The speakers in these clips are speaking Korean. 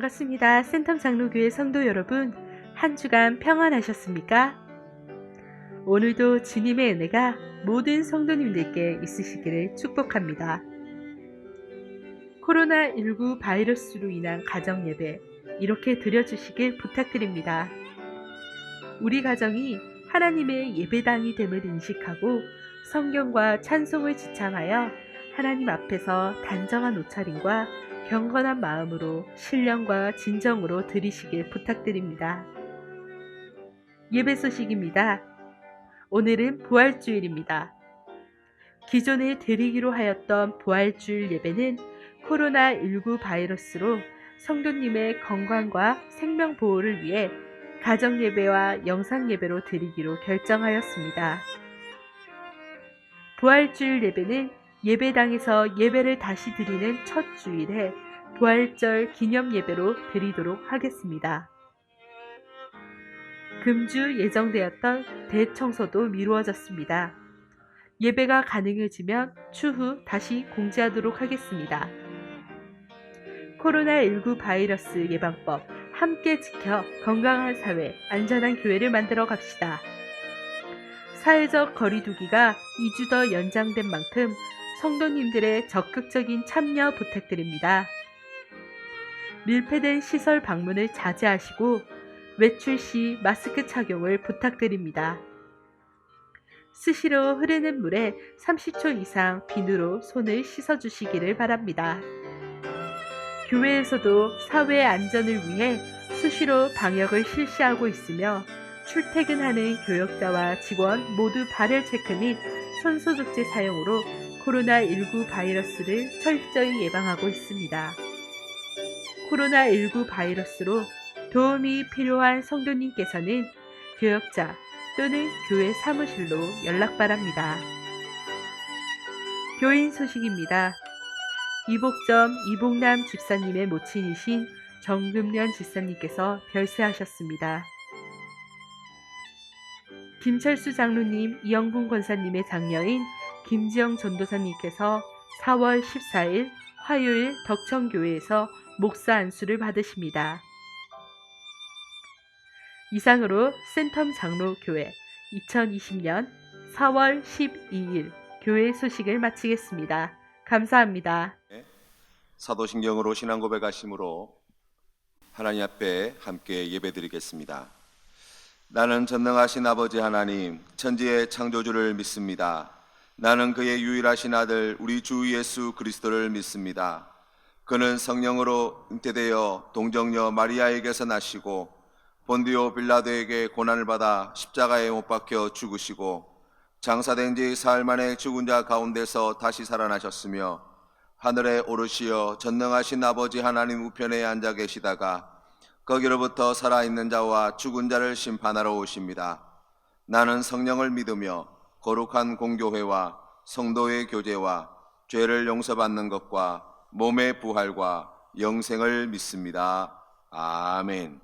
반갑습니다. 센텀 장로교회 성도 여러분, 한 주간 평안하셨습니까? 오늘도 주님의 은혜가 모든 성도님들께 있으시기를 축복합니다. 코로나19 바이러스로 인한 가정예배, 이렇게 드려주시길 부탁드립니다. 우리 가정이 하나님의 예배당이 됨을 인식하고 성경과 찬송을 지참하여 하나님 앞에서 단정한 옷차림과 경건한 마음으로 신령과 진정으로 드리시길 부탁드립니다. 예배 소식입니다. 오늘은 부활주일입니다. 기존에 드리기로 하였던 부활주일 예배는 코로나19 바이러스로 성도님의 건강과 생명 보호를 위해 가정예배와 영상예배로 드리기로 결정하였습니다. 부활주일 예배는 예배당에서 예배를 다시 드리는 첫 주일에 부활절 기념 예배로 드리도록 하겠습니다. 금주 예정되었던 대청소도 미루어졌습니다. 예배가 가능해지면 추후 다시 공지하도록 하겠습니다. 코로나19 바이러스 예방법 함께 지켜 건강한 사회, 안전한 교회를 만들어 갑시다. 사회적 거리두기가 2주 더 연장된 만큼 성도님들의 적극적인 참여 부탁드립니다. 밀폐된 시설 방문을 자제하시고 외출 시 마스크 착용을 부탁드립니다. 수시로 흐르는 물에 30초 이상 비누로 손을 씻어주시기를 바랍니다. 교회에서도 사회 안전을 위해 수시로 방역을 실시하고 있으며 출퇴근하는 교역자와 직원 모두 발열 체크 및 손소독제 사용으로 코로나19 바이러스를 철저히 예방하고 있습니다. 코로나19 바이러스로 도움이 필요한 성도님께서는 교역자 또는 교회 사무실로 연락 바랍니다. 교인 소식입니다. 이복점 이복남 집사님의 모친이신 정금련 집사님께서 별세하셨습니다. 김철수 장로님, 이영분 권사님의 장녀인 김지영 전도사님께서 4월 14일 화요일 덕천교회에서 목사 안수를 받으십니다. 이상으로 센텀 장로교회 2020년 4월 12일 교회 소식을 마치겠습니다. 감사합니다. 사도신경으로 신앙 고백하심으로 하나님 앞에 함께 예배드리겠습니다. 나는 전능하신 아버지 하나님, 천지의 창조주를 믿습니다. 나는 그의 유일하신 아들 우리 주 예수 그리스도를 믿습니다. 그는 성령으로 잉태되어 동정녀 마리아에게서 나시고 본디오 빌라도에게 고난을 받아 십자가에 못 박혀 죽으시고 장사된 지 사흘 만에 죽은 자 가운데서 다시 살아나셨으며 하늘에 오르시어 전능하신 아버지 하나님 우편에 앉아 계시다가 거기로부터 살아있는 자와 죽은 자를 심판하러 오십니다. 나는 성령을 믿으며 거룩한 공교회와 성도의 교제와 죄를 용서받는 것과 몸의 부활과 영생을 믿습니다. 아멘.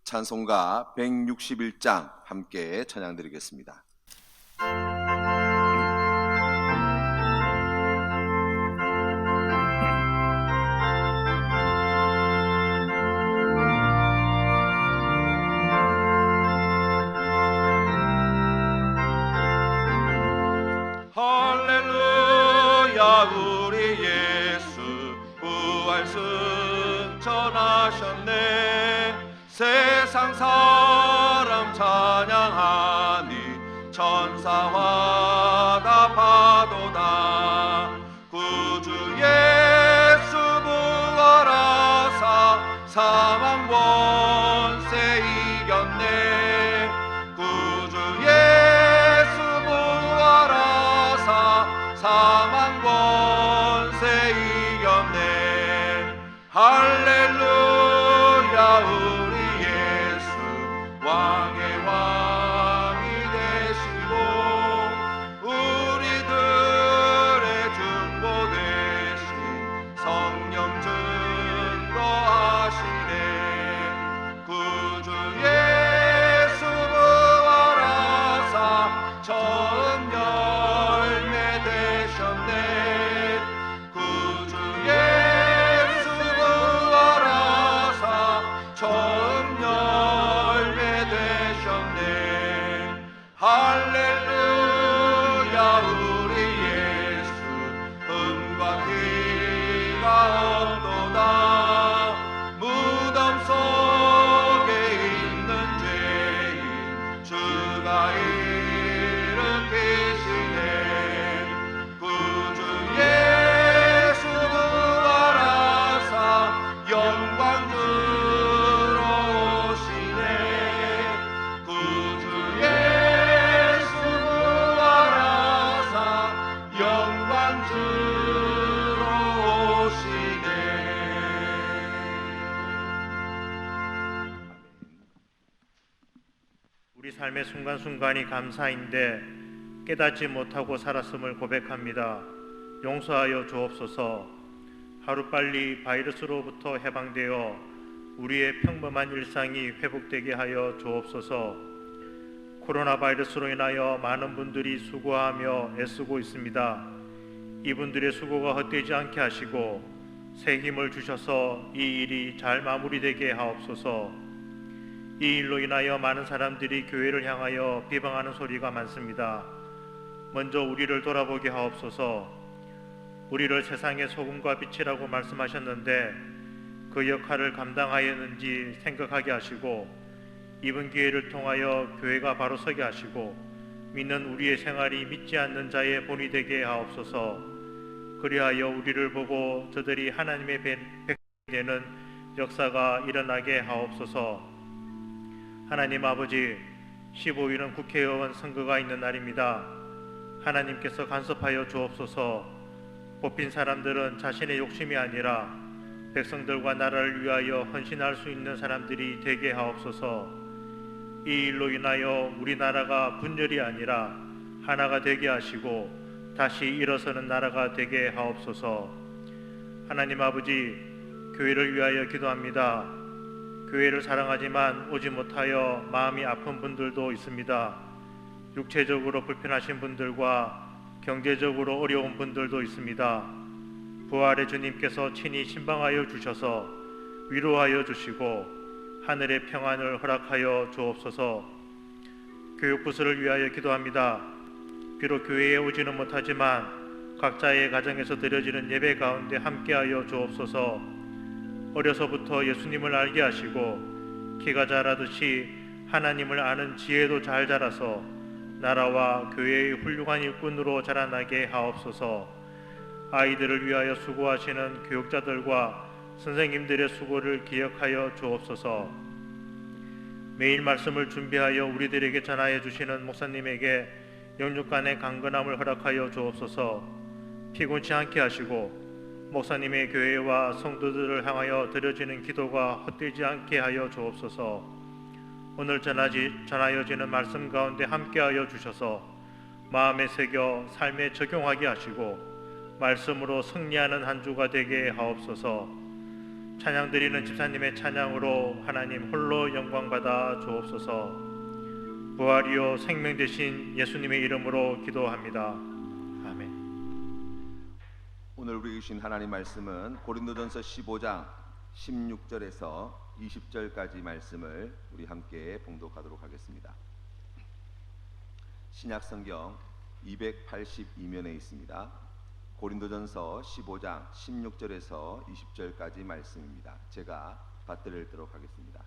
찬송가 161장 함께 찬양드리겠습니다. 우리 예수 부활 승천하셨네. 세상 사람 찬양하니 천사와 다 파도다. 구주 예수 부활하사 사망 권세 이겼네. 구주 예수 부활하사 사망 권세 이겼네. 할렐루야. 우리 예수 왕의 왕이 되시고 우리들의 중보 대신 성령 증거하시네. 우리 삶의 순간순간이 감사인데 깨닫지 못하고 살았음을 고백합니다. 용서하여 주옵소서. 하루빨리 바이러스로부터 해방되어 우리의 평범한 일상이 회복되게 하여 주옵소서. 코로나 바이러스로 인하여 많은 분들이 수고하며 애쓰고 있습니다. 이분들의 수고가 헛되지 않게 하시고 새 힘을 주셔서 이 일이 잘 마무리되게 하옵소서. 이 일로 인하여 많은 사람들이 교회를 향하여 비방하는 소리가 많습니다. 먼저 우리를 돌아보게 하옵소서. 우리를 세상의 소금과 빛이라고 말씀하셨는데 그 역할을 감당하였는지 생각하게 하시고 이번 기회를 통하여 교회가 바로 서게 하시고 믿는 우리의 생활이 믿지 않는 자의 본이 되게 하옵소서. 그리하여 우리를 보고 저들이 하나님의 백성이 되는 역사가 일어나게 하옵소서. 하나님 아버지, 15일은 국회의원 선거가 있는 날입니다. 하나님께서 간섭하여 주옵소서. 뽑힌 사람들은 자신의 욕심이 아니라 백성들과 나라를 위하여 헌신할 수 있는 사람들이 되게 하옵소서. 이 일로 인하여 우리나라가 분열이 아니라 하나가 되게 하시고 다시 일어서는 나라가 되게 하옵소서. 하나님 아버지, 교회를 위하여 기도합니다. 교회를 사랑하지만 오지 못하여 마음이 아픈 분들도 있습니다. 육체적으로 불편하신 분들과 경제적으로 어려운 분들도 있습니다. 부활의 주님께서 친히 신방하여 주셔서 위로하여 주시고 하늘의 평안을 허락하여 주옵소서. 교육부서를 위하여 기도합니다. 비록 교회에 오지는 못하지만 각자의 가정에서 드려지는 예배 가운데 함께하여 주옵소서. 어려서부터 예수님을 알게 하시고 키가 자라듯이 하나님을 아는 지혜도 잘 자라서 나라와 교회의 훌륭한 일꾼으로 자라나게 하옵소서. 아이들을 위하여 수고하시는 교육자들과 선생님들의 수고를 기억하여 주옵소서. 매일 말씀을 준비하여 우리들에게 전하여 주시는 목사님에게 영육간의 강건함을 허락하여 주옵소서. 피곤치 않게 하시고 목사님의 교회와 성도들을 향하여 드려지는 기도가 헛되지 않게 하여 주옵소서. 오늘 전하여지는 말씀 가운데 함께하여 주셔서 마음에 새겨 삶에 적용하게 하시고 말씀으로 승리하는 한 주가 되게 하옵소서. 찬양 드리는 집사님의 찬양으로 하나님 홀로 영광받아 주옵소서. 부활이요 생명 되신 예수님의 이름으로 기도합니다. 아멘. 오늘 우리 주신 하나님 말씀은 고린도전서 15장 16절에서 20절까지 말씀을 우리 함께 봉독하도록 하겠습니다. 신약성경 282면에 있습니다. 고린도전서 15장 16절에서 20절까지 말씀입니다. 제가 받들도록 하겠습니다.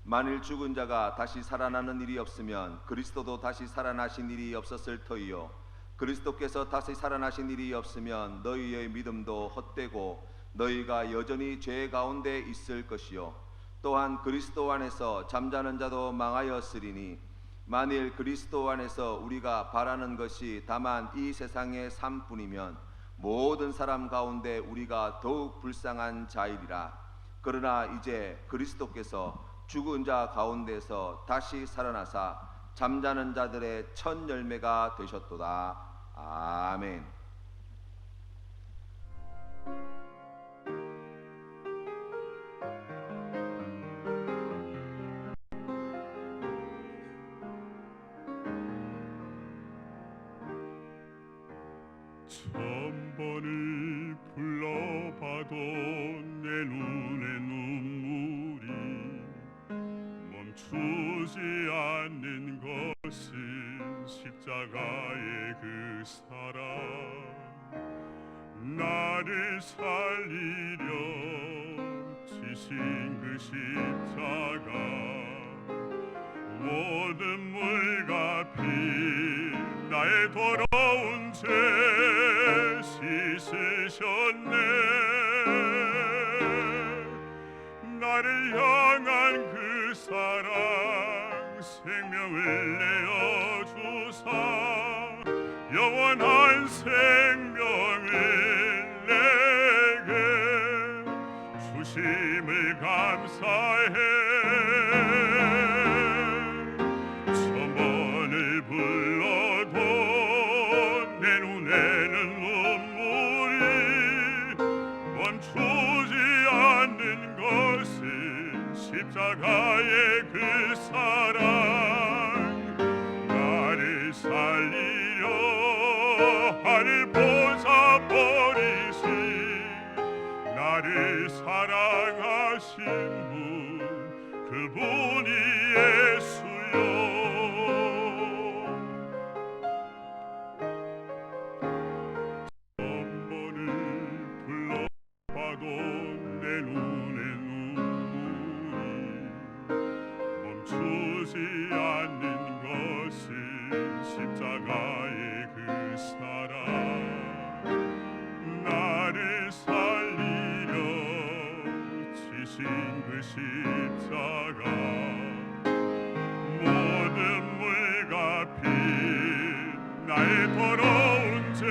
만일 죽은 자가 다시 살아나는 일이 없으면 그리스도도 다시 살아나신 일이 없었을 터이요 그리스도께서 다시 살아나신 일이 없으면 너희의 믿음도 헛되고 너희가 여전히 죄 가운데 있을 것이요 또한 그리스도 안에서 잠자는 자도 망하였으리니 만일 그리스도 안에서 우리가 바라는 것이 다만 이 세상의 삶뿐이면 모든 사람 가운데 우리가 더욱 불쌍한 자이리라. 그러나 이제 그리스도께서 죽은 자 가운데서 다시 살아나사 잠자는 자들의 첫 열매가 되셨도다. 아멘. 천번을 불러봐도 내 눈에 눈물이 멈추지 않는 것은 십자가의 그 사랑 나를 살리려 지신 그 십자가 모든 물과 피 나의 더러운 죄 씻으셨네. 나를 향한 그 사랑 생명을 내어주사 영원한 생명을 내게 주심을 감사해. 십자가의 그 사랑 나를 살리려 하늘 보사 버리신 나를 사랑하신 분 그분이 예수요 번번을 불러봐도 내 눈에 눈물이 멈추지 않는 것은 십자가의 그 사랑 나를 살리려 지신 그 십자가 모든 물과 피 나의 더러운 죄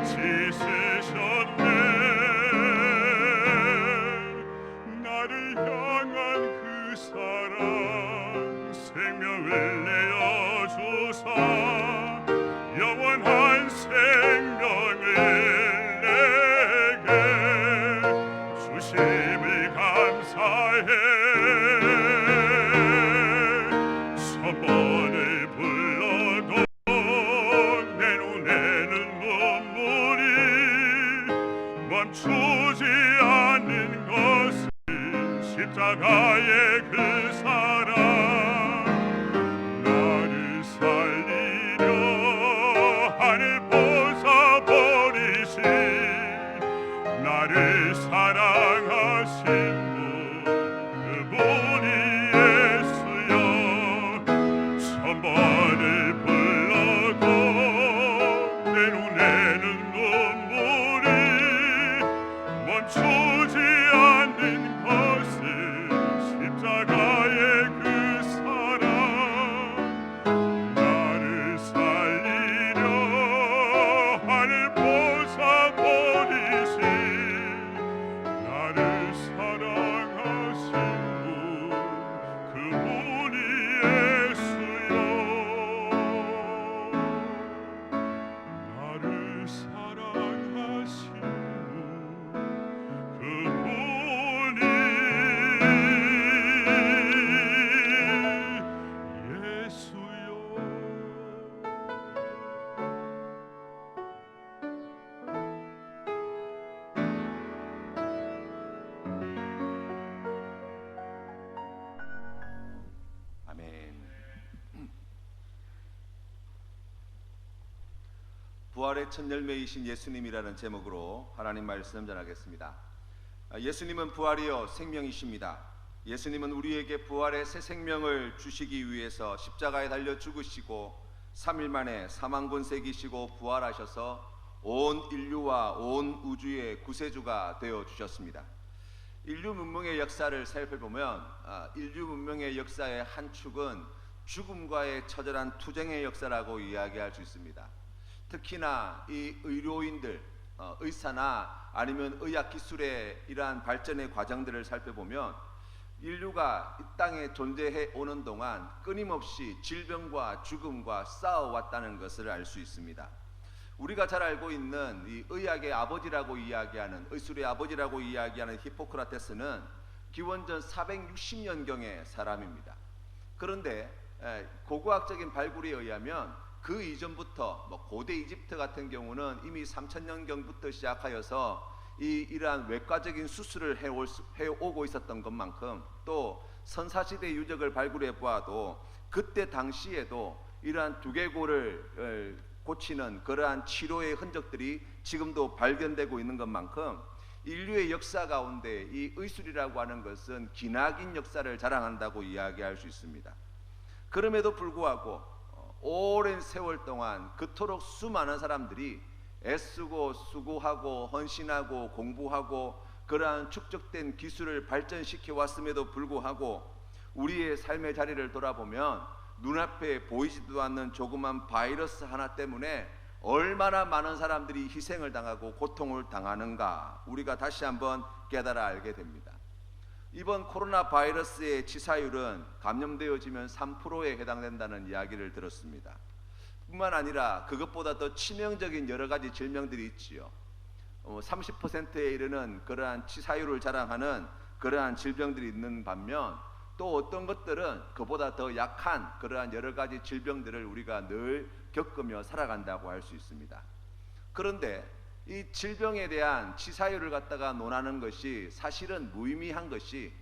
씻으셨네 나를 향한 그 사랑 생명을 내어주사 영원한 생명을 내게 주심을 감사해 서번을 불러도 내 눈에는 눈물이 멈추지 않는 것은 십자가의 그 사랑 나를 살리려 하늘 보사 버리신 나를 사랑하신 분 그분이 예수여 천번을 불러도 내 눈에는 눈물이 멈추지 않는 것은 십자가의 그 사랑 나를 살리려 하늘 보사 버리신 나를 사랑하신 분 그분이 예수요 나를 사랑하신 분 그분이 예수요 아멘. 부활의 첫 열매이신 예수님이라는 제목으로 하나님 말씀 전하겠습니다. 예수님은 부활이요 생명이십니다. 예수님은 우리에게 부활의 새 생명을 주시기 위해서 십자가에 달려 죽으시고 3일 만에 사망 권세 이기시고 부활하셔서 온 인류와 온 우주의 구세주가 되어 주셨습니다. 인류 문명의 역사를 살펴보면 인류 문명의 역사의 한 축은 죽음과의 처절한 투쟁의 역사라고 이야기할 수 있습니다. 특히나 이 의료인들, 의사나 아니면 의학 기술의 이러한 발전의 과정들을 살펴보면 인류가 이 땅에 존재해 오는 동안 끊임없이 질병과 죽음과 싸워왔다는 것을 알 수 있습니다. 우리가 잘 알고 있는 이 의학의 아버지라고 이야기하는 의술의 아버지라고 이야기하는 히포크라테스는 기원전 460년경의 사람입니다. 그런데 고고학적인 발굴에 의하면 그 이전부터 고대 이집트 같은 경우는 이미 3000년경부터 시작하여서 이러한 외과적인 수술을 해오고 있었던 것만큼 또 선사시대 유적을 발굴해 보아도 그때 당시에도 이러한 두개골을 고치는 그러한 치료의 흔적들이 지금도 발견되고 있는 것만큼 인류의 역사 가운데 이 의술이라고 하는 것은 기나긴 역사를 자랑한다고 이야기할 수 있습니다. 그럼에도 불구하고 오랜 세월 동안 그토록 수많은 사람들이 애쓰고 수고하고 헌신하고 공부하고 그러한 축적된 기술을 발전시켜 왔음에도 불구하고 우리의 삶의 자리를 돌아보면 눈앞에 보이지도 않는 조그만 바이러스 하나 때문에 얼마나 많은 사람들이 희생을 당하고 고통을 당하는가 우리가 다시 한번 깨달아 알게 됩니다. 이번 코로나 바이러스의 치사율은 감염되어지면 3%에 해당된다는 이야기를 들었습니다. 뿐만 아니라 그것보다 더 치명적인 여러 가지 질병들이 있지요. 30%에 이르는 그러한 치사율을 자랑하는 그러한 질병들이 있는 반면 또 어떤 것들은 그보다 더 약한 그러한 여러 가지 질병들을 우리가 늘 겪으며 살아간다고 할 수 있습니다. 그런데 이 질병에 대한 치사율을 갖다가 논하는 것이 사실은 무의미한 것이,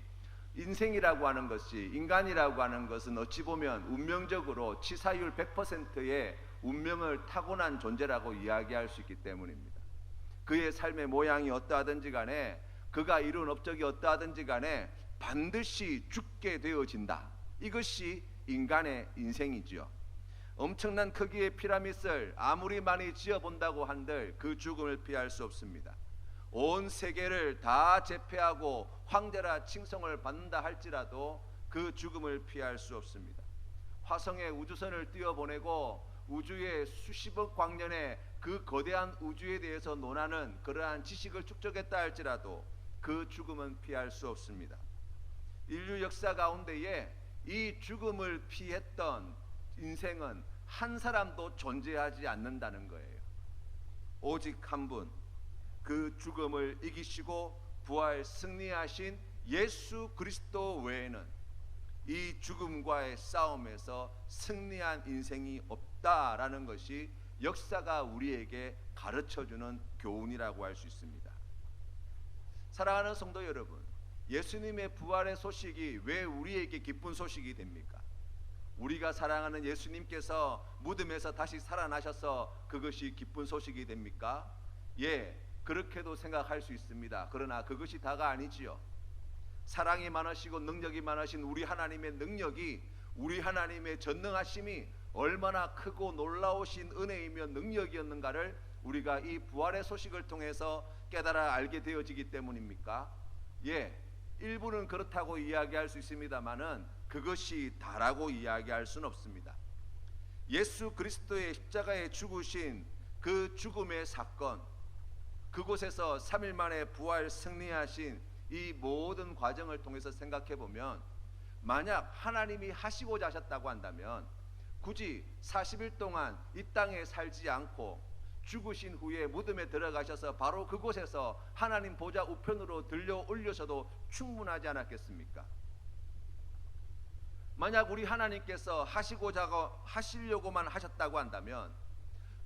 인생이라고 하는 것이, 인간이라고 하는 것은 어찌 보면 운명적으로 치사율 100%의 운명을 타고난 존재라고 이야기할 수 있기 때문입니다. 그의 삶의 모양이 어떠하든지 간에, 그가 이룬 업적이 어떠하든지 간에 반드시 죽게 되어진다. 이것이 인간의 인생이지요. 엄청난 크기의 피라밋을 아무리 많이 지어본다고 한들 그 죽음을 피할 수 없습니다. 온 세계를 다 제패하고 황제라 칭송을 받는다 할지라도 그 죽음을 피할 수 없습니다. 화성에 우주선을 띄워보내고 우주의 수십억 광년의 그 거대한 우주에 대해서 논하는 그러한 지식을 축적했다 할지라도 그 죽음은 피할 수 없습니다. 인류 역사 가운데에 이 죽음을 피했던 인생은 한 사람도 존재하지 않는다는 거예요. 오직 한 분, 그 죽음을 이기시고 부활 승리하신 예수 그리스도 외에는 이 죽음과의 싸움에서 승리한 인생이 없다라는 것이 역사가 우리에게 가르쳐주는 교훈이라고 할 수 있습니다. 사랑하는 성도 여러분, 예수님의 부활의 소식이 왜 우리에게 기쁜 소식이 됩니까? 우리가 사랑하는 예수님께서 무덤에서 다시 살아나셔서 그것이 기쁜 소식이 됩니까? 예, 그렇게도 생각할 수 있습니다. 그러나 그것이 다가 아니지요. 사랑이 많으시고 능력이 많으신 우리 하나님의 능력이, 우리 하나님의 전능하심이 얼마나 크고 놀라우신 은혜이며 능력이었는가를 우리가 이 부활의 소식을 통해서 깨달아 알게 되어지기 때문입니까? 예, 일부는 그렇다고 이야기할 수 있습니다만은 그것이 다라고 이야기할 수는 없습니다. 예수 그리스도의 십자가에 죽으신 그 죽음의 사건, 그곳에서 3일 만에 부활 승리하신 이 모든 과정을 통해서 생각해 보면, 만약 하나님이 하시고자 하셨다고 한다면 굳이 40일 동안 이 땅에 살지 않고 죽으신 후에 무덤에 들어가셔서 바로 그곳에서 하나님 보좌 우편으로 들려 올려서도 충분하지 않았겠습니까? 만약 우리 하나님께서 하시려고만 하셨다고 한다면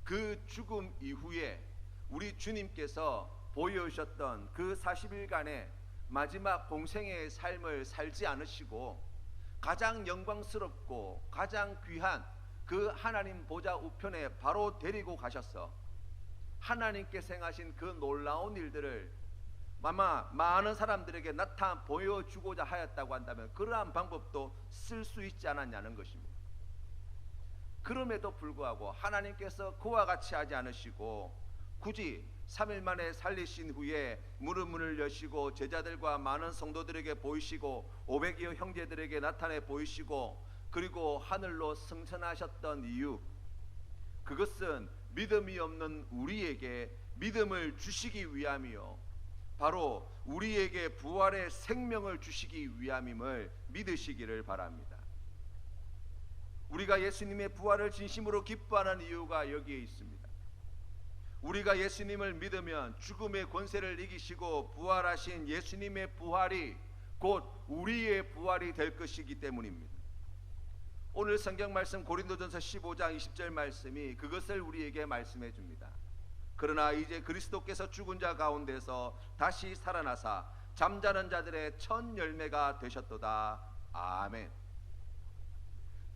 그 죽음 이후에 우리 주님께서 보여주셨던 그 40일간의 마지막 공생의 삶을 살지 않으시고 가장 영광스럽고 가장 귀한 그 하나님 보좌 우편에 바로 데리고 가셔서 하나님께서 행하신 그 놀라운 일들을 아마 많은 사람들에게 나타 보여주고자 하였다고 한다면 그러한 방법도 쓸 수 있지 않았냐는 것입니다. 그럼에도 불구하고 하나님께서 그와 같이 하지 않으시고 굳이 3일 만에 살리신 후에 문을 여시고 제자들과 많은 성도들에게 보이시고 500여 형제들에게 나타내 보이시고 그리고 하늘로 승천하셨던 이유, 그것은 믿음이 없는 우리에게 믿음을 주시기 위함이요 바로 우리에게 부활의 생명을 주시기 위함임을 믿으시기를 바랍니다. 우리가 예수님의 부활을 진심으로 기뻐하는 이유가 여기에 있습니다. 우리가 예수님을 믿으면 죽음의 권세를 이기시고 부활하신 예수님의 부활이 곧 우리의 부활이 될 것이기 때문입니다. 오늘 성경 말씀 고린도전서 15장 20절 말씀이 그것을 우리에게 말씀해 줍니다. 그러나 이제 그리스도께서 죽은 자 가운데서 다시 살아나사 잠자는 자들의 첫 열매가 되셨도다. 아멘.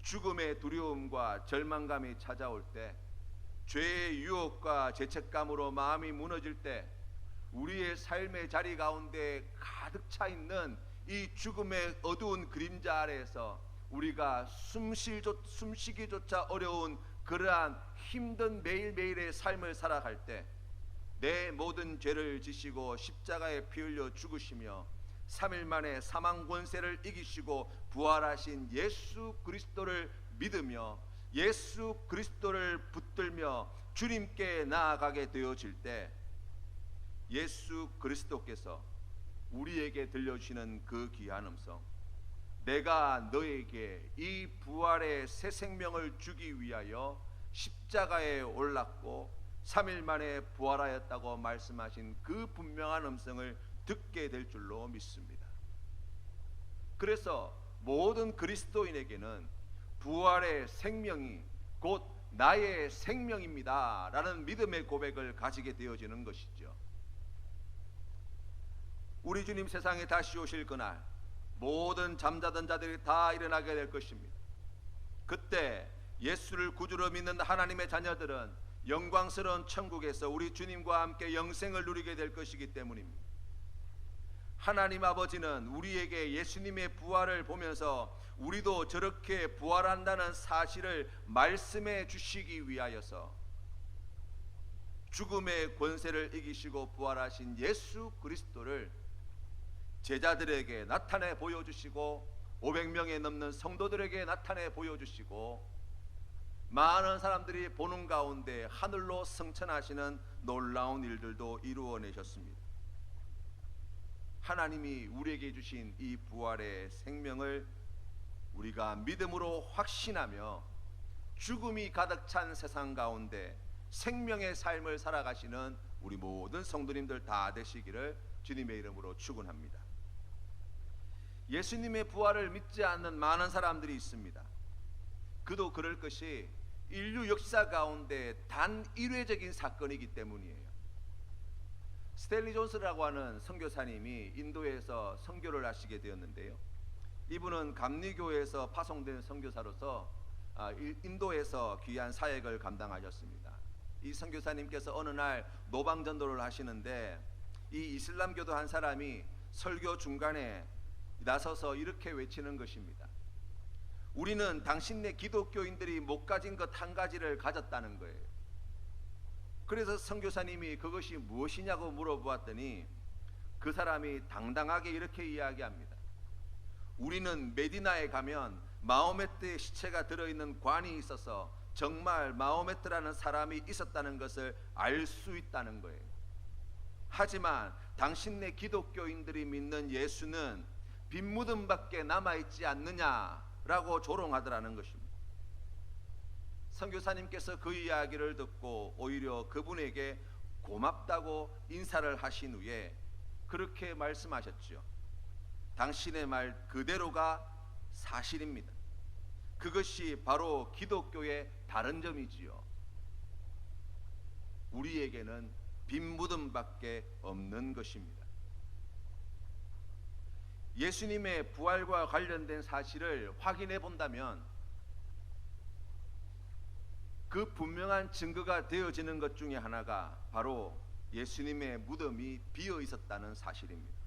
죽음의 두려움과 절망감이 찾아올 때, 죄의 유혹과 죄책감으로 마음이 무너질 때, 우리의 삶의 자리 가운데 가득 차 있는 이 죽음의 어두운 그림자 아래에서 우리가 숨쉬기조차 어려운 그러한 힘든 매일매일의 삶을 살아갈 때 내 모든 죄를 지시고 십자가에 피 흘려 죽으시며 3일 만에 사망 권세를 이기시고 부활하신 예수 그리스도를 믿으며 예수 그리스도를 붙들며 주님께 나아가게 되어질 때 예수 그리스도께서 우리에게 들려주시는 그 귀한 음성, 내가 너에게 이 부활의 새 생명을 주기 위하여 십자가에 올랐고 3일 만에 부활하였다고 말씀하신 그 분명한 음성을 듣게 될 줄로 믿습니다. 그래서 모든 그리스도인에게는 부활의 생명이 곧 나의 생명입니다 라는 믿음의 고백을 가지게 되어지는 것이죠. 우리 주님 세상에 다시 오실 그날 모든 잠자던 자들이 다 일어나게 될 것입니다. 그때 예수를 구주로 믿는 하나님의 자녀들은 영광스러운 천국에서 우리 주님과 함께 영생을 누리게 될 것이기 때문입니다. 하나님 아버지는 우리에게 예수님의 부활을 보면서 우리도 저렇게 부활한다는 사실을 말씀해 주시기 위하여서 죽음의 권세를 이기시고 부활하신 예수 그리스도를 제자들에게 나타내 보여주시고 500명에 넘는 성도들에게 나타내 보여주시고 많은 사람들이 보는 가운데 하늘로 승천하시는 놀라운 일들도 이루어내셨습니다. 하나님이 우리에게 주신 이 부활의 생명을 우리가 믿음으로 확신하며 죽음이 가득 찬 세상 가운데 생명의 삶을 살아가시는 우리 모든 성도님들 다 되시기를 주님의 이름으로 축원합니다. 예수님의 부활을 믿지 않는 많은 사람들이 있습니다. 그도 그럴 것이 인류 역사 가운데 단 일회적인 사건이기 때문이에요. 스탠리 존스라고 하는 선교사님이 인도에서 선교를 하시게 되었는데요. 이분은 감리교에서 파송된 선교사로서 인도에서 귀한 사역을 감당하셨습니다. 이 선교사님께서 어느 날 노방전도를 하시는데 이 이슬람교도 한 사람이 설교 중간에 나서서 이렇게 외치는 것입니다. 우리는 당신네 기독교인들이 못 가진 것 한 가지를 가졌다는 거예요. 그래서 선교사님이 그것이 무엇이냐고 물어보았더니 그 사람이 당당하게 이렇게 이야기합니다. 우리는 메디나에 가면 마호메트의 시체가 들어있는 관이 있어서 정말 마호메트라는 사람이 있었다는 것을 알 수 있다는 거예요. 하지만 당신네 기독교인들이 믿는 예수는 빈무덤밖에 남아있지 않느냐라고 조롱하더라는 것입니다. 선교사님께서 그 이야기를 듣고 오히려 그분에게 고맙다고 인사를 하신 후에 그렇게 말씀하셨죠. 당신의 말 그대로가 사실입니다. 그것이 바로 기독교의 다른 점이지요. 우리에게는 빈무덤밖에 없는 것입니다. 예수님의 부활과 관련된 사실을 확인해 본다면 그 분명한 증거가 되어지는 것 중에 하나가 바로 예수님의 무덤이 비어 있었다는 사실입니다.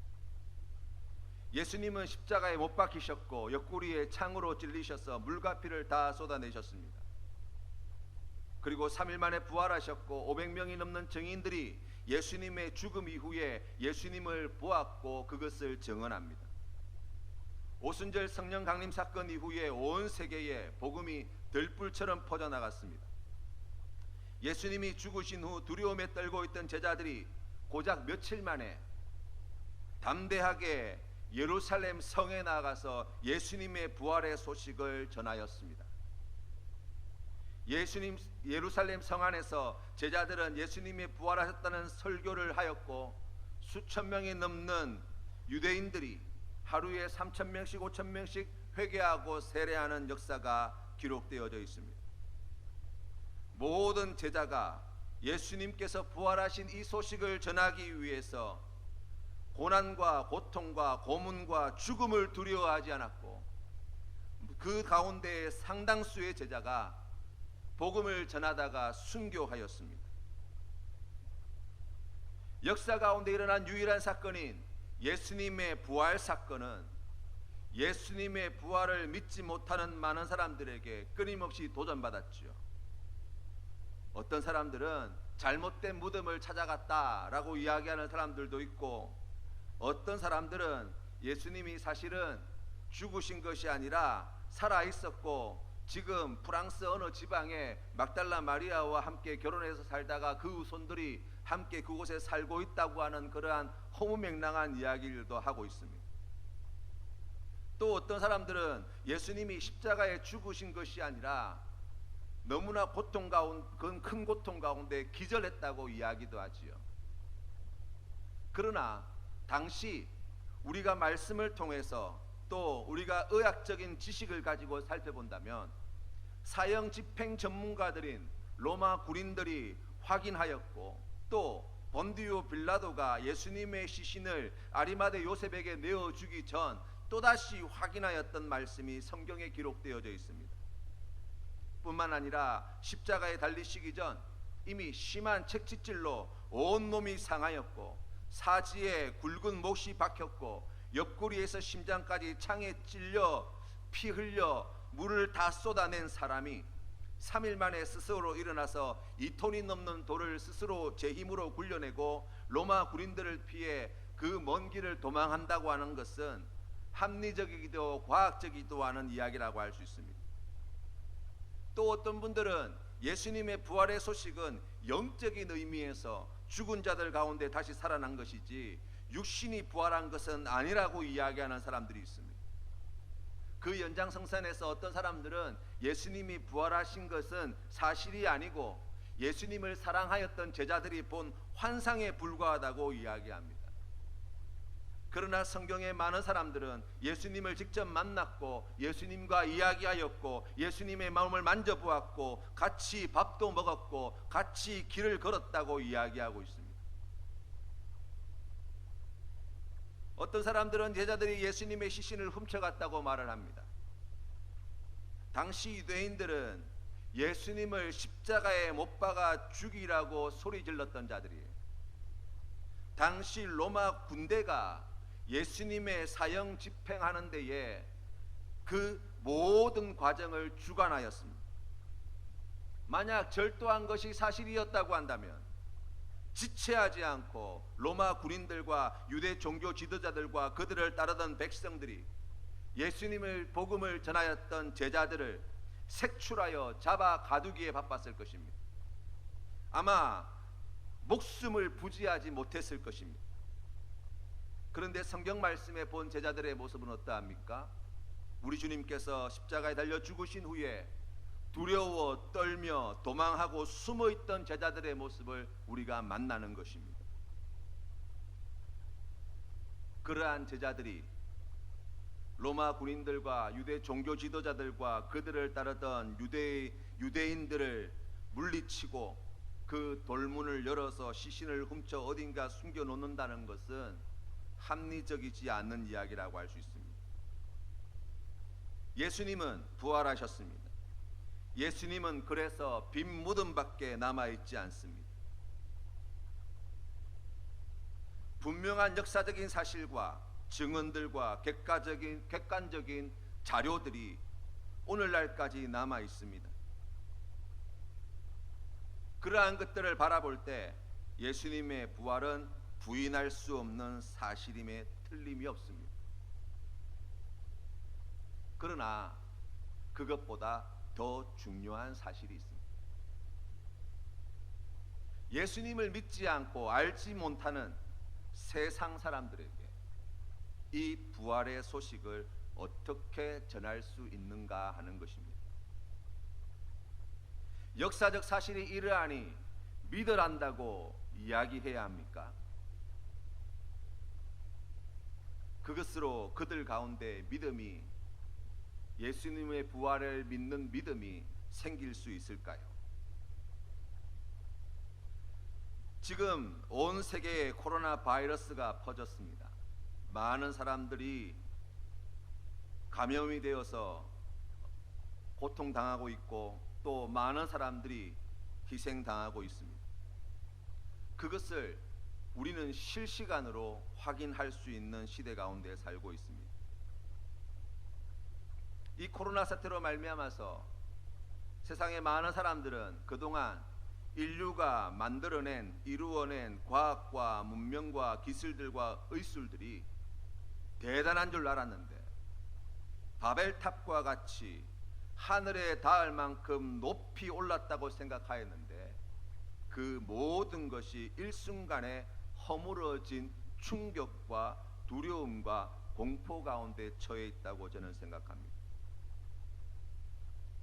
예수님은 십자가에 못 박히셨고 옆구리에 창으로 찔리셔서 물과 피를 다 쏟아내셨습니다. 그리고 3일 만에 부활하셨고 500명이 넘는 증인들이 예수님의 죽음 이후에 예수님을 보았고 그것을 증언합니다. 오순절 성령 강림 사건 이후에 온 세계에 복음이 들불처럼 퍼져나갔습니다. 예수님이 죽으신 후 두려움에 떨고 있던 제자들이 고작 며칠 만에 담대하게 예루살렘 성에 나가서 예수님의 부활의 소식을 전하였습니다. 예루살렘 성 안에서 제자들은 예수님이 부활하셨다는 설교를 하였고 수천 명이 넘는 유대인들이 하루에 3,000명씩 5,000명씩 회개하고 세례하는 역사가 기록되어져 있습니다. 모든 제자가 예수님께서 부활하신 이 소식을 전하기 위해서 고난과 고통과 고문과 죽음을 두려워하지 않았고 그 가운데 상당수의 제자가 복음을 전하다가 순교하였습니다. 역사 가운데 일어난 유일한 사건인 예수님의 부활 사건은 예수님의 부활을 믿지 못하는 많은 사람들에게 끊임없이 도전받았지요. 어떤 사람들은 잘못된 무덤을 찾아갔다라고 이야기하는 사람들도 있고 어떤 사람들은 예수님이 사실은 죽으신 것이 아니라 살아 있었고 지금 프랑스 어느 지방에 막달라 마리아와 함께 결혼해서 살다가 그 후손들이 함께 그곳에 살고 있다고 하는 그러한 허무맹랑한 이야기들도 하고 있습니다. 또 어떤 사람들은 예수님이 십자가에 죽으신 것이 아니라 너무나 큰 고통 가운데 기절했다고 이야기도 하지요. 그러나 당시 우리가 말씀을 통해서 또 우리가 의학적인 지식을 가지고 살펴본다면 사형 집행 전문가들인 로마 군인들이 확인하였고, 또 본디오 빌라도가 예수님의 시신을 아리마대 요셉에게 내어주기 전 또다시 확인하였던 말씀이 성경에 기록되어져 있습니다. 뿐만 아니라 십자가에 달리시기 전 이미 심한 채찍질로 온몸이 상하였고, 사지에 굵은 못이 박혔고, 옆구리에서 심장까지 창에 찔려 피 흘려 물을 다 쏟아낸 사람이 3일 만에 스스로 일어나서 2톤이 넘는 돌을 스스로 제 힘으로 굴려내고 로마 군인들을 피해 그 먼 길을 도망한다고 하는 것은 합리적이기도 과학적이기도 하는 이야기라고 할 수 있습니다. 또 어떤 분들은 예수님의 부활의 소식은 영적인 의미에서 죽은 자들 가운데 다시 살아난 것이지 육신이 부활한 것은 아니라고 이야기하는 사람들이 있습니다. 그 연장성산에서 어떤 사람들은 예수님이 부활하신 것은 사실이 아니고 예수님을 사랑하였던 제자들이 본 환상에 불과하다고 이야기합니다. 그러나 성경의 많은 사람들은 예수님을 직접 만났고 예수님과 이야기하였고 예수님의 마음을 만져보았고 같이 밥도 먹었고 같이 길을 걸었다고 이야기하고 있습니다. 어떤 사람들은 제자들이 예수님의 시신을 훔쳐갔다고 말을 합니다. 당시 유대인들은 예수님을 십자가에 못 박아 죽이라고 소리 질렀던 자들이에요. 당시 로마 군대가 예수님의 사형 집행하는 데에 그 모든 과정을 주관하였습니다. 만약 절도한 것이 사실이었다고 한다면 지체하지 않고 로마 군인들과 유대 종교 지도자들과 그들을 따르던 백성들이 예수님을 복음을 전하였던 제자들을 색출하여 잡아 가두기에 바빴을 것입니다. 아마 목숨을 부지하지 못했을 것입니다. 그런데 성경 말씀에 본 제자들의 모습은 어떠합니까? 우리 주님께서 십자가에 달려 죽으신 후에 두려워 떨며 도망하고 숨어있던 제자들의 모습을 우리가 만나는 것입니다. 그러한 제자들이 로마 군인들과 유대 종교 지도자들과 그들을 따르던 유대인들을 물리치고 그 돌문을 열어서 시신을 훔쳐 어딘가 숨겨놓는다는 것은 합리적이지 않는 이야기라고 할 수 있습니다. 예수님은 부활하셨습니다. 예수님은 그래서 빈 무덤밖에 남아있지 않습니다. 분명한 역사적인 사실과 증언들과 객관적인 자료들이 오늘날까지 남아 있습니다. 그러한 것들을 바라볼 때 예수님의 부활은 부인할 수 없는 사실임에 틀림이 없습니다. 그러나 그것보다 더 중요한 사실이 있습니다. 예수님을 믿지 않고 알지 못하는 세상 사람들에게 이 부활의 소식을 어떻게 전할 수 있는가 하는 것입니다. 역사적 사실이 이러하니 믿으란다고 이야기해야 합니까? 그것으로 그들 가운데 믿음이, 예수님의 부활을 믿는 믿음이 생길 수 있을까요? 지금 온 세계에 코로나 바이러스가 퍼졌습니다. 많은 사람들이 감염이 되어서 고통당하고 있고 또 많은 사람들이 희생당하고 있습니다. 그것을 우리는 실시간으로 확인할 수 있는 시대 가운데 살고 있습니다. 이 코로나 사태로 말미암아서 세상의 많은 사람들은 그동안 인류가 이루어낸 과학과 문명과 기술들과 의술들이 대단한 줄 알았는데 바벨탑과 같이 하늘에 닿을 만큼 높이 올랐다고 생각하였는데 그 모든 것이 일순간에 허물어진 충격과 두려움과 공포 가운데 처해 있다고 저는 생각합니다.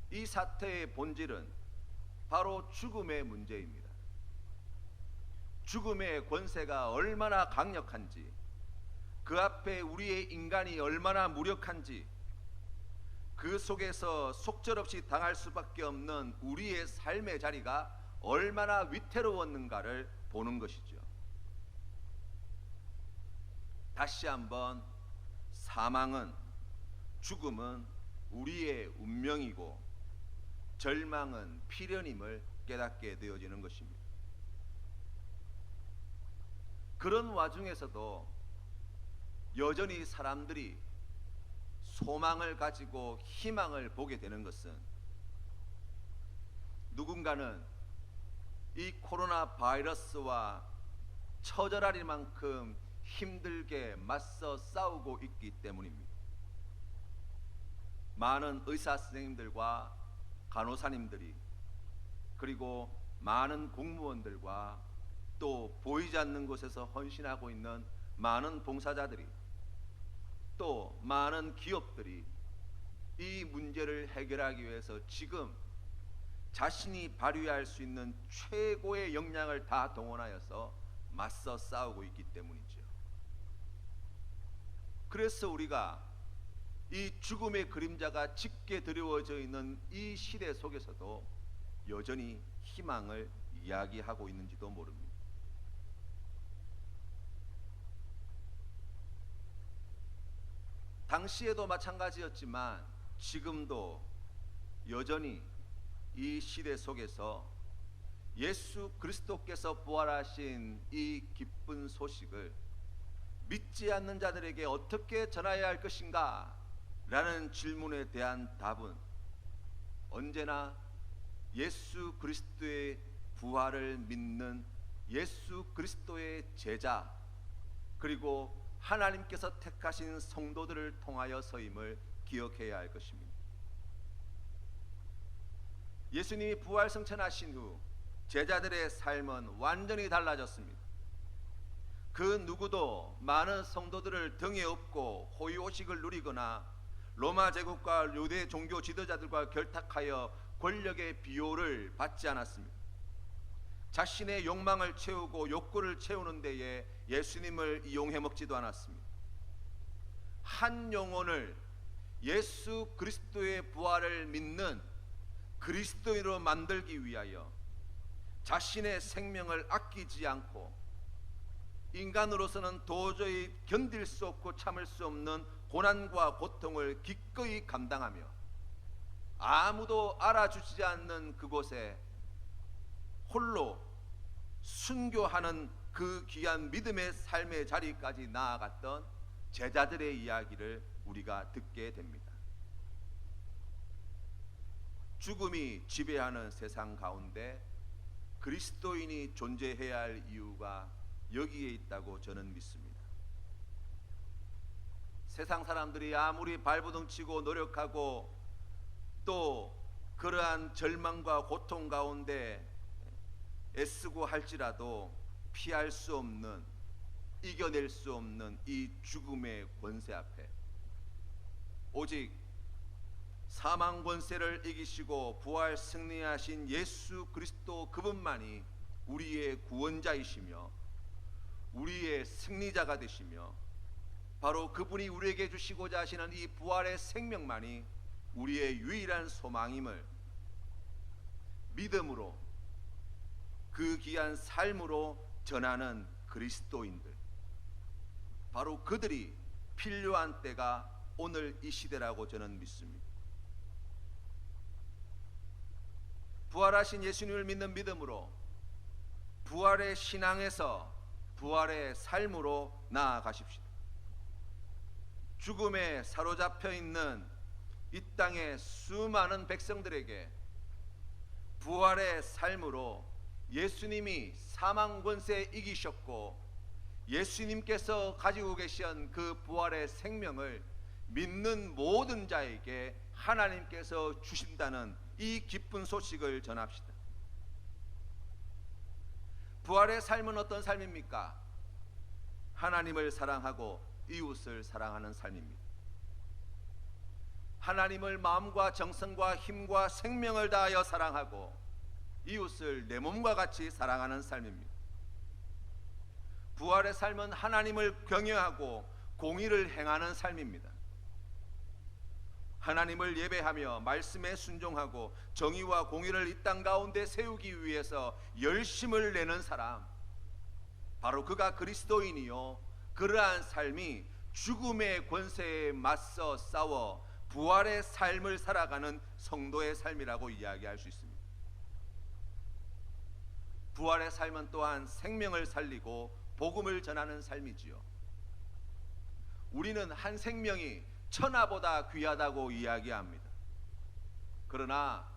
이 사태의 본질은 바로 죽음의 문제입니다. 죽음의 권세가 얼마나 강력한지, 그 앞에 우리의 인간이 얼마나 무력한지, 그 속에서 속절없이 당할 수밖에 없는 우리의 삶의 자리가 얼마나 위태로웠는가를 보는 것이죠. 다시 한번 사망은, 죽음은 우리의 운명이고 절망은 필연임을 깨닫게 되어지는 것입니다. 그런 와중에서도 여전히 사람들이 소망을 가지고 희망을 보게 되는 것은, 누군가는 이 코로나 바이러스와 처절하리만큼 힘들게 맞서 싸우고 있기 때문입니다. 많은 의사 선생님들과 간호사님들이, 그리고 많은 공무원들과 또 보이지 않는 곳에서 헌신하고 있는 많은 봉사자들이, 또 많은 기업들이 이 문제를 해결하기 위해서 지금 자신이 발휘할 수 있는 최고의 역량을 다 동원하여서 맞서 싸우고 있기 때문이죠. 그래서 우리가 이 죽음의 그림자가 짙게 드리워져 있는 이 시대 속에서도 여전히 희망을 이야기하고 있는지도 모릅니다. 당시에도 마찬가지였지만 지금도 여전히 이 시대 속에서 예수 그리스도께서 부활하신 이 기쁜 소식을 믿지 않는 자들에게 어떻게 전해야 할 것인가 라는 질문에 대한 답은 언제나 예수 그리스도의 부활을 믿는 예수 그리스도의 제자, 그리고 하나님께서 택하신 성도들을 통하여서임을 기억해야 할 것입니다. 예수님이 부활 승천하신 후 제자들의 삶은 완전히 달라졌습니다. 그 누구도 많은 성도들을 등에 업고 호의호식을 누리거나 로마 제국과 유대 종교 지도자들과 결탁하여 권력의 비호를 받지 않았습니다. 자신의 욕망을 채우고 욕구를 채우는 데에 예수님을 이용해 먹지도 않았습니다. 한 영혼을 예수 그리스도의 부활을 믿는 그리스도인으로 만들기 위하여 자신의 생명을 아끼지 않고 인간으로서는 도저히 견딜 수 없고 참을 수 없는 고난과 고통을 기꺼이 감당하며 아무도 알아주지 않는 그곳에 홀로 순교하는 그 귀한 믿음의 삶의 자리까지 나아갔던 제자들의 이야기를 우리가 듣게 됩니다. 죽음이 지배하는 세상 가운데 그리스도인이 존재해야 할 이유가 여기에 있다고 저는 믿습니다. 세상 사람들이 아무리 발버둥치고 노력하고 또 그러한 절망과 고통 가운데 애쓰고 할지라도 피할 수 없는, 이겨낼 수 없는 이 죽음의 권세 앞에 오직 사망 권세를 이기시고 부활 승리하신 예수 그리스도 그분만이 우리의 구원자이시며 우리의 승리자가 되시며 바로 그분이 우리에게 주시고자 하시는 이 부활의 생명만이 우리의 유일한 소망임을 믿음으로 그 귀한 삶으로 전하는 그리스도인들, 바로 그들이 필요한 때가 오늘 이 시대라고 저는 믿습니다. 부활하신 예수님을 믿는 믿음으로 부활의 신앙에서 부활의 삶으로 나아가십시다. 죽음에 사로잡혀 있는 이 땅의 수많은 백성들에게 부활의 삶으로 예수님이 사망 권세 이기셨고 예수님께서 가지고 계신 그 부활의 생명을 믿는 모든 자에게 하나님께서 주신다는 이 기쁜 소식을 전합시다. 부활의 삶은 어떤 삶입니까? 하나님을 사랑하고 이웃을 사랑하는 삶입니다. 하나님을 마음과 정성과 힘과 생명을 다하여 사랑하고 이웃을 내 몸과 같이 사랑하는 삶입니다. 부활의 삶은 하나님을 경외하고 공의를 행하는 삶입니다. 하나님을 예배하며 말씀에 순종하고 정의와 공의를 이 땅 가운데 세우기 위해서 열심을 내는 사람, 바로 그가 그리스도인이요, 그러한 삶이 죽음의 권세에 맞서 싸워 부활의 삶을 살아가는 성도의 삶이라고 이야기할 수 있습니다. 부활의 삶은 또한 생명을 살리고 복음을 전하는 삶이지요. 우리는 한 생명이 천하보다 귀하다고 이야기합니다. 그러나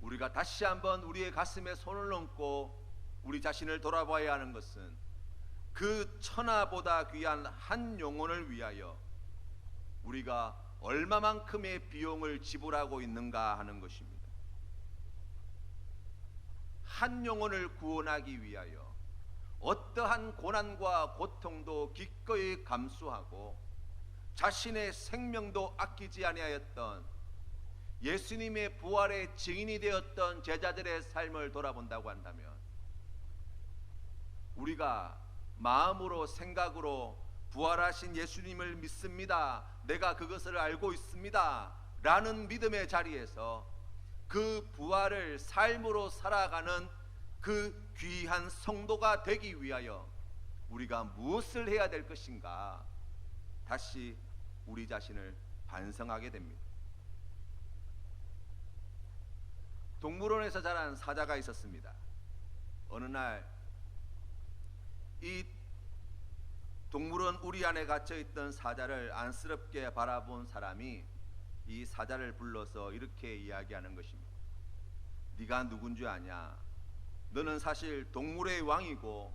우리가 다시 한번 우리의 가슴에 손을 얹고 우리 자신을 돌아봐야 하는 것은 그 천하보다 귀한 한 영혼을 위하여 우리가 얼마만큼의 비용을 지불하고 있는가 하는 것입니다. 한 영혼을 구원하기 위하여 어떠한 고난과 고통도 기꺼이 감수하고 자신의 생명도 아끼지 아니하였던 예수님의 부활의 증인이 되었던 제자들의 삶을 돌아본다고 한다면, 우리가 마음으로 생각으로 부활하신 예수님을 믿습니다, 내가 그것을 알고 있습니다 라는 믿음의 자리에서 그 부활을 삶으로 살아가는 그 귀한 성도가 되기 위하여 우리가 무엇을 해야 될 것인가, 다시 우리 자신을 반성하게 됩니다. 동물원에서 자란 사자가 있었습니다. 어느 날 이 동물원 우리 안에 갇혀 있던 사자를 안쓰럽게 바라본 사람이 이 사자를 불러서 이렇게 이야기하는 것입니다. 네가 누군 줄 아냐? 너는 사실 동물의 왕이고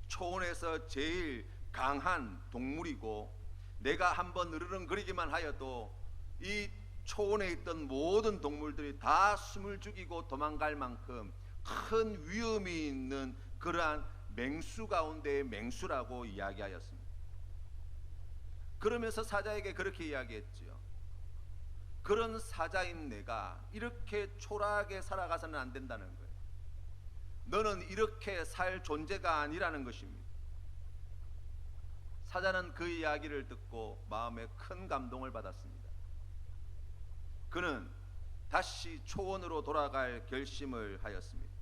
초원에서 제일 강한 동물이고, 내가 한번 으르렁거리기만 하여도 이 초원에 있던 모든 동물들이 다 숨을 죽이고 도망갈 만큼 큰 위험이 있는 그러한 맹수 가운데의 맹수라고 이야기하였습니다. 그러면서 사자에게 그렇게 이야기했지요. 그런 사자인 내가 이렇게 초라하게 살아가서는 안 된다는 거예요. 너는 이렇게 살 존재가 아니라는 것입니다. 사자는 그 이야기를 듣고 마음에 큰 감동을 받았습니다. 그는 다시 초원으로 돌아갈 결심을 하였습니다.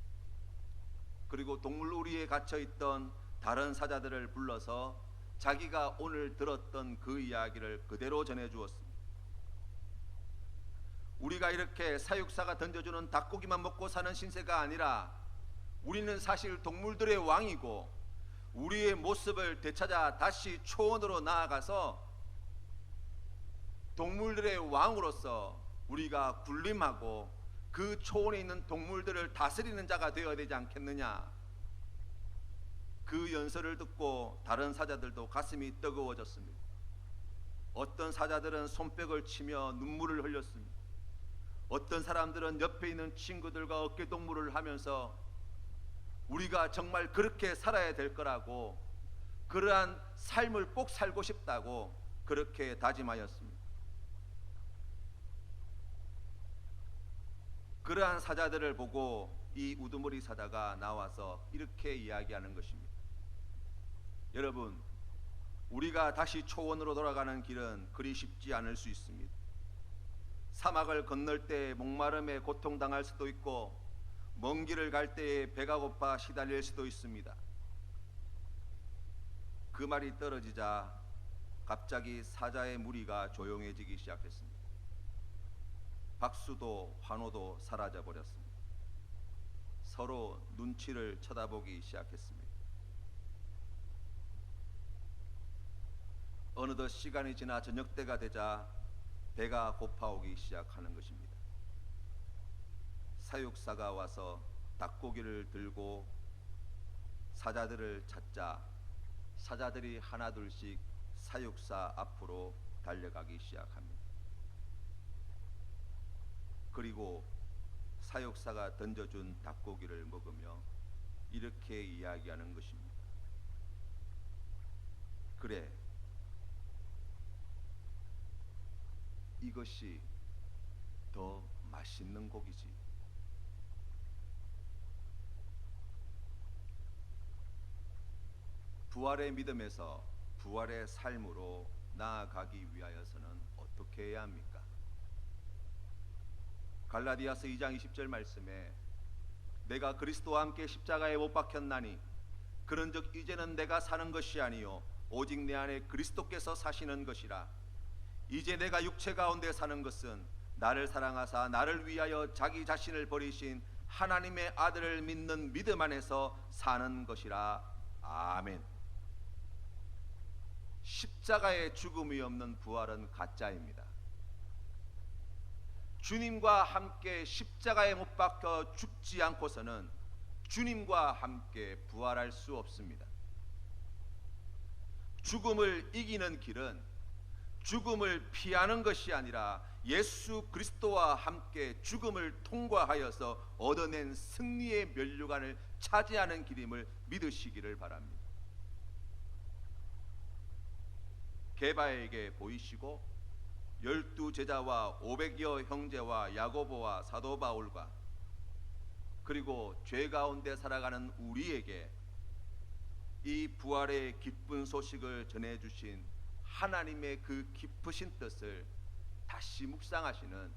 그리고 동물우리에 갇혀있던 다른 사자들을 불러서 자기가 오늘 들었던 그 이야기를 그대로 전해주었습니다. 우리가 이렇게 사육사가 던져주는 닭고기만 먹고 사는 신세가 아니라 우리는 사실 동물들의 왕이고, 우리의 모습을 되찾아 다시 초원으로 나아가서 동물들의 왕으로서 우리가 군림하고 그 초원에 있는 동물들을 다스리는 자가 되어야 되지 않겠느냐. 그 연설을 듣고 다른 사자들도 가슴이 뜨거워졌습니다. 어떤 사자들은 손뼉을 치며 눈물을 흘렸습니다. 어떤 사람들은 옆에 있는 친구들과 어깨동무를 하면서 우리가 정말 그렇게 살아야 될 거라고, 그러한 삶을 꼭 살고 싶다고 그렇게 다짐하였습니다. 그러한 사자들을 보고 이 우두머리 사자가 나와서 이렇게 이야기하는 것입니다. 여러분, 우리가 다시 초원으로 돌아가는 길은 그리 쉽지 않을 수 있습니다. 사막을 건널 때 목마름에 고통당할 수도 있고, 먼 길을 갈 때에 배가 고파 시달릴 수도 있습니다. 그 말이 떨어지자 갑자기 사자의 무리가 조용해지기 시작했습니다. 박수도 환호도 사라져 버렸습니다. 서로 눈치를 쳐다보기 시작했습니다. 어느덧 시간이 지나 저녁때가 되자 배가 고파오기 시작하는 것입니다. 사육사가 와서 닭고기를 들고 사자들을 찾자 사자들이 하나둘씩 사육사 앞으로 달려가기 시작합니다. 그리고 사육사가 던져준 닭고기를 먹으며 이렇게 이야기하는 것입니다. 그래, 이것이 더 맛있는 고기지. 부활의 믿음에서 부활의 삶으로 나아가기 위하여서는 어떻게 해야 합니까? 갈라디아서 2장 20절 말씀에 내가 그리스도와 함께 십자가에 못 박혔나니 그런즉 이제는 내가 사는 것이 아니요 오직 내 안에 그리스도께서 사시는 것이라. 이제 내가 육체 가운데 사는 것은 나를 사랑하사 나를 위하여 자기 자신을 버리신 하나님의 아들을 믿는 믿음 안에서 사는 것이라. 아멘. 십자가의 죽음이 없는 부활은 가짜입니다. 주님과 함께 십자가에 못 박혀 죽지 않고서는 주님과 함께 부활할 수 없습니다. 죽음을 이기는 길은 죽음을 피하는 것이 아니라 예수 그리스도와 함께 죽음을 통과하여서 얻어낸 승리의 면류관을 차지하는 길임을 믿으시기를 바랍니다. 게바에게 보이시고 12 제자와 500여 형제와 야고보와 사도 바울과 그리고 죄 가운데 살아가는 우리에게 이 부활의 기쁜 소식을 전해주신 하나님의 그 깊으신 뜻을 다시 묵상하시는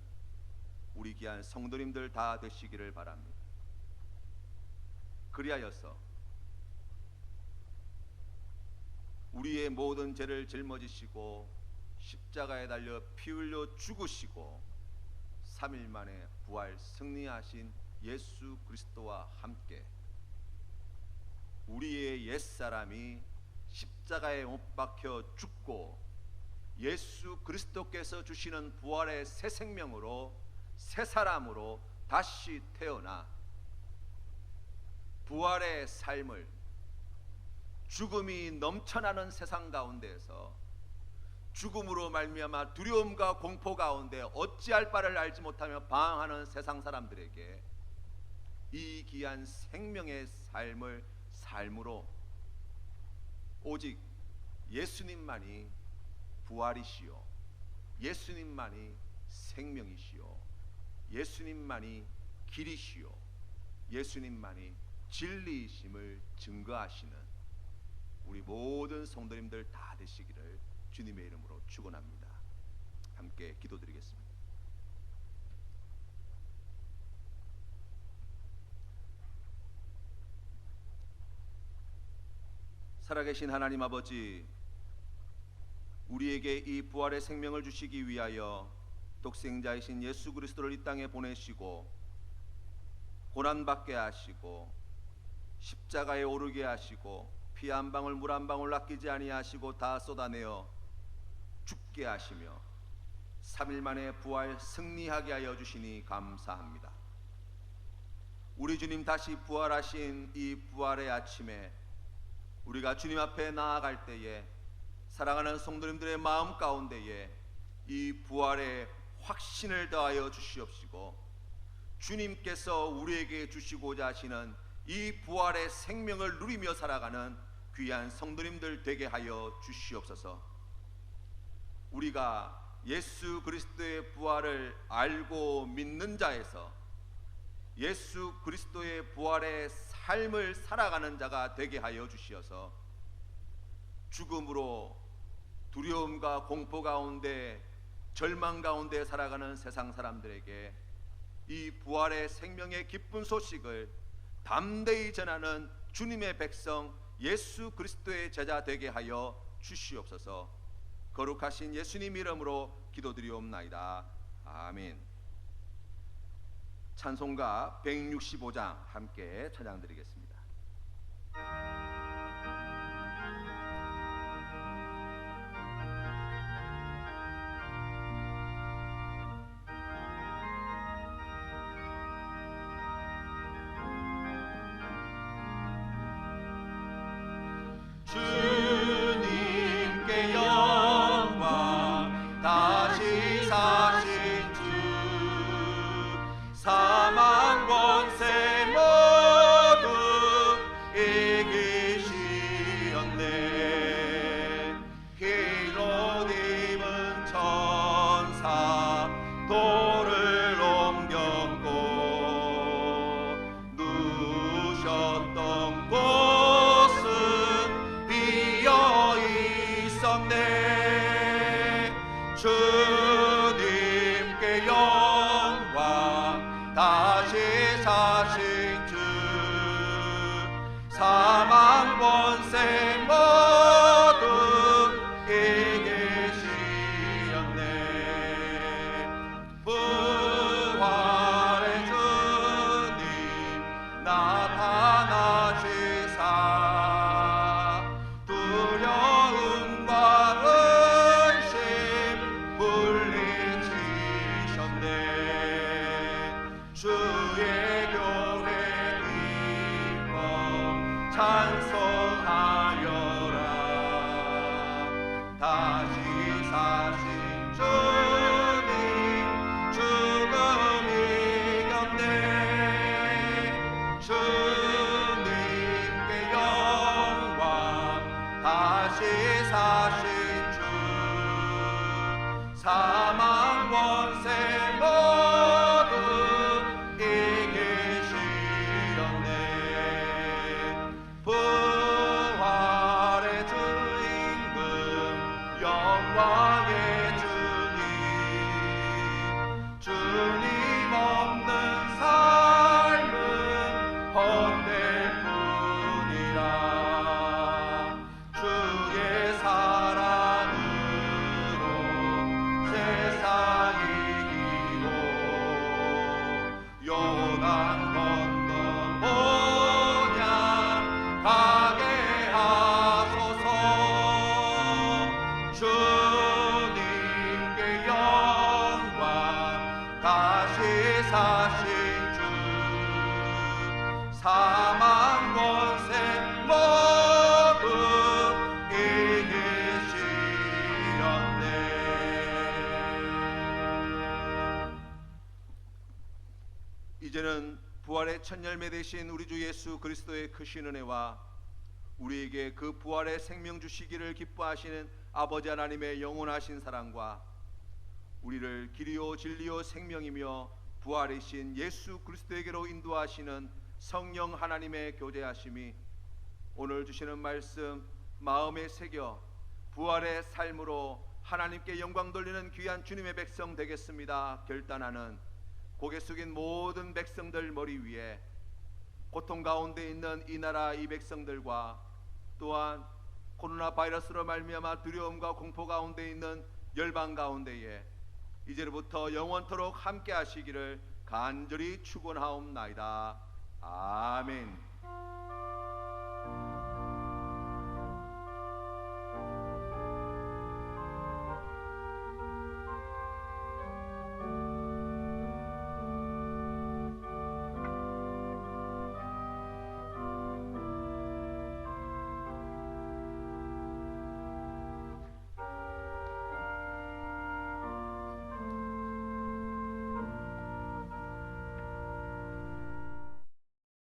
우리 귀한 성도님들 다 되시기를 바랍니다. 그리하여서 우리의 모든 죄를 짊어지시고 십자가에 달려 피 흘려 죽으시고 3일 만에 부활 승리하신 예수 그리스도와 함께 우리의 옛사람이 십자가에 못 박혀 죽고 예수 그리스도께서 주시는 부활의 새 생명으로 새 사람으로 다시 태어나 부활의 삶을 죽음이 넘쳐나는 세상 가운데에서 죽음으로 말미암아 두려움과 공포 가운데 어찌할 바를 알지 못하며 방황하는 세상 사람들에게 이 귀한 생명의 삶을 삶으로 오직 예수님만이 부활이시요 예수님만이 생명이시요 예수님만이 길이시요 예수님만이 진리이심을 증거하시는 우리 모든 성도님들 다 되시기를 주님의 이름으로 축원합니다. 함께 기도드리겠습니다. 살아계신 하나님 아버지, 우리에게 이 부활의 생명을 주시기 위하여 독생자이신 예수 그리스도를 이 땅에 보내시고 고난받게 하시고 십자가에 오르게 하시고 피 한 방울 물 한 방울 아끼지 아니하시고 다 쏟아내어 죽게 하시며 3일 만에 부활 승리하게 하여 주시니 감사합니다. 우리 주님 다시 부활하신 이 부활의 아침에 우리가 주님 앞에 나아갈 때에 사랑하는 성도님들의 마음 가운데에 이 부활의 확신을 더하여 주시옵시고 주님께서 우리에게 주시고자 하시는 이 부활의 생명을 누리며 살아가는 귀한 성도님들 되게 하여 주시옵소서. 우리가 예수 그리스도의 부활을 알고 믿는 자에서 예수 그리스도의 부활의 삶을 살아가는 자가 되게 하여 주시어서 죽음으로 두려움과 공포 가운데 절망 가운데 살아가는 세상 사람들에게 이 부활의 생명의 기쁜 소식을 담대히 전하는 주님의 백성 예수 그리스도의 제자 되게 하여 주시옵소서. 거룩하신 예수님 이름으로 기도드리옵나이다. 아멘. 찬송가 165장 함께 찬양드리겠습니다. 주님께 영광 다시 사신 주 사망 권세 모두 이기신 이제는 부활의 첫 열매 되신 우리 주 예수 그리스도의 크신 은혜와 우리에게 그 부활의 생명 주시기를 기뻐하시는 아버지 하나님의 영원하신 사랑과 우리를 길이요 진리요 생명이며 부활이신 예수 그리스도에게로 인도하시는 성령 하나님의 교제하심이 오늘 주시는 말씀 마음에 새겨 부활의 삶으로 하나님께 영광 돌리는 귀한 주님의 백성 되겠습니다 결단하는 고개 숙인 모든 백성들 머리 위에 고통 가운데 있는 이 나라 이 백성들과 또한 코로나 바이러스로 말미암아 두려움과 공포 가운데 있는 열방 가운데에 이제로부터 영원토록 함께 하시기를 간절히 축원하옵나이다. 아멘.